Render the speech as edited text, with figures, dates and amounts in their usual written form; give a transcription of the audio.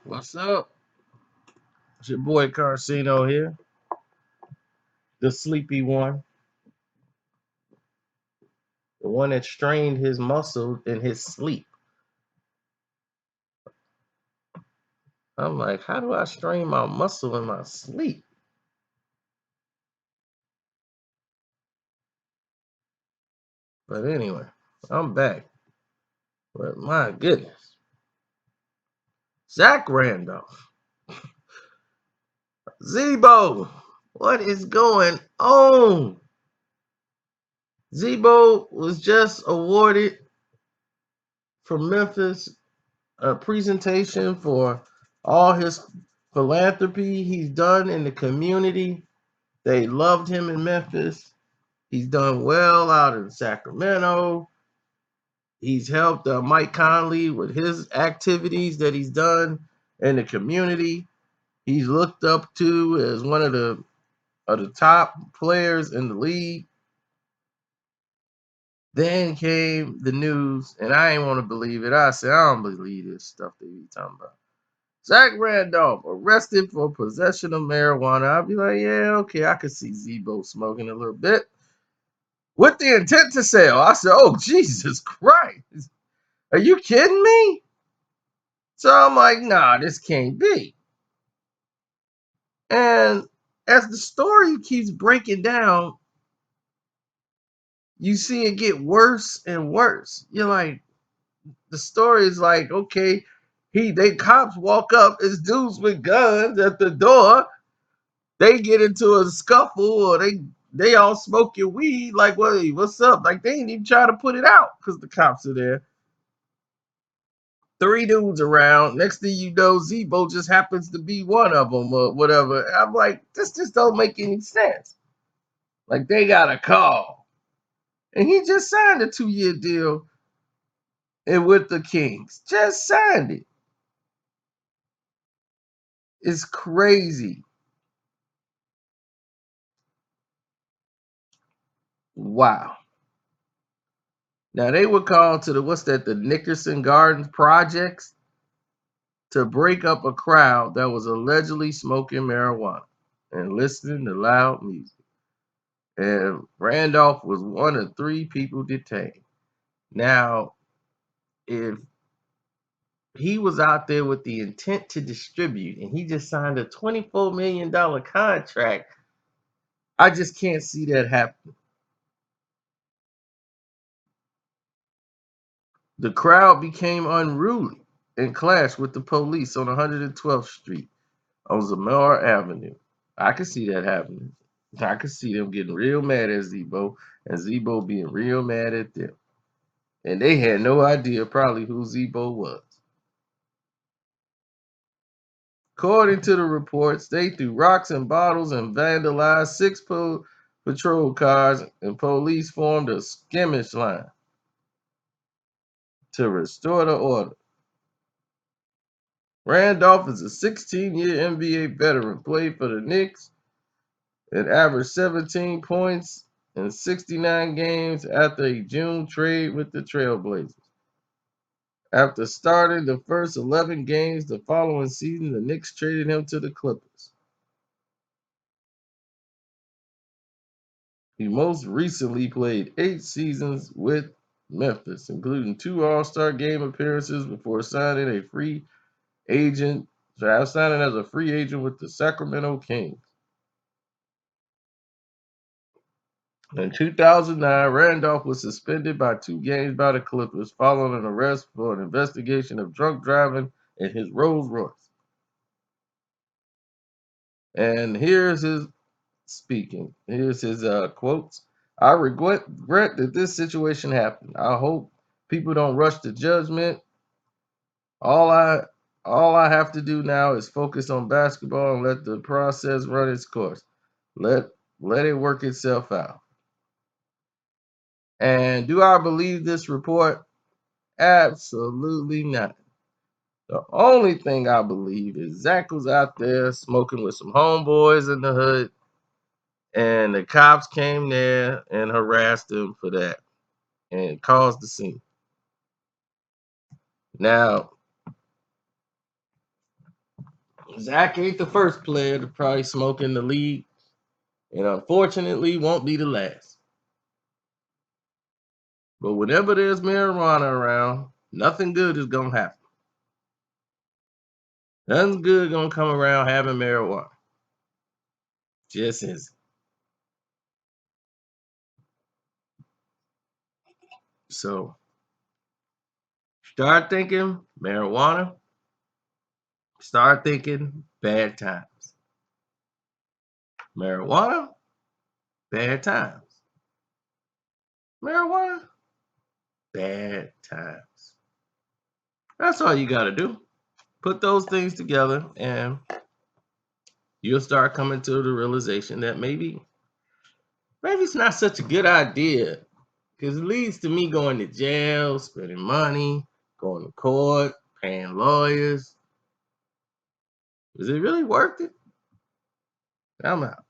What's up? It's your boy Carcino here, the sleepy one, the one that strained his muscle in his sleep. I'm like, how do I strain my muscle in my sleep? But anyway, I'm back. But my goodness, Zach Randolph, Zebo, what is going on? Zebo was just awarded from Memphis a presentation for all his philanthropy he's done in the community. They loved him in Memphis. He's done well out in Sacramento. He's helped Mike Conley with his activities that he's done in the community. He's looked up to as one of the top players in the league. Then came the news, and I ain't want to believe it. I said, I don't believe this stuff they be talking about. Zach Randolph arrested for possession of marijuana. I'll be like, yeah, okay, I could see Zebo smoking a little bit with the intent to sell. I said, oh, Jesus Christ. Are you kidding me? So I'm like, nah, this can't be. And as the story keeps breaking down, you see it get worse and worse. You're like, the story is like, okay, they cops walk up, it's dudes with guns at the door. They get into a scuffle or they all smoking weed. Like, what's up? Like, they ain't even trying to put it out because the cops are there. Three dudes around. Next thing you know, Zebo just happens to be one of them or whatever. I'm like, this just don't make any sense. Like, they got a call. And he just signed a 2-year deal and with the Kings. Just signed it. It's crazy. Wow. Now they were called to the Nickerson Gardens projects to break up a crowd that was allegedly smoking marijuana and listening to loud music. And Randolph was one of three people detained. Now, if he was out there with the intent to distribute and he just signed a $24 million contract, I just can't see that happening. The crowd became unruly and clashed with the police on 112th Street on Zamora Avenue. I could see that happening. I could see them getting real mad at Zebo and Zebo being real mad at them. And they had no idea probably who Zebo was. According to the reports, they threw rocks and bottles and vandalized six patrol cars, and police formed a skirmish line to restore the order. Randolph is a 16-year NBA veteran, played for the Knicks, and averaged 17 points in 69 games after a June trade with the Trailblazers. After starting the first 11 games the following season, the Knicks traded him to the Clippers. He most recently played 8 seasons with Memphis, including 2 All-Star game appearances before signing as a free agent with the Sacramento Kings. In 2009, Randolph was suspended by 2 games by the Clippers following an arrest for an investigation of drunk driving in his Rolls Royce. And here's his speaking. Here's his quotes. I regret that this situation happened. I hope people don't rush to judgment. All I all I have to do now is focus on basketball and let the process run its course. Let let it work itself out. And do I believe this report? Absolutely not. The only thing I believe is Zach was out there smoking with some homeboys in the hood, and the cops came there and harassed him for that and caused the scene. Now, Zach ain't the first player to probably smoke in the league, and unfortunately won't be the last. But whenever there's marijuana around, nothing good is gonna happen. Nothing good gonna come around having marijuana. Just isn't. So start thinking marijuana, start thinking bad times. Marijuana, bad times. Marijuana, bad times. That's all you gotta do. Put those things together and you'll start coming to the realization that maybe it's not such a good idea because it leads to me going to jail, spending money, going to court, paying lawyers. Is it really worth it? I'm out.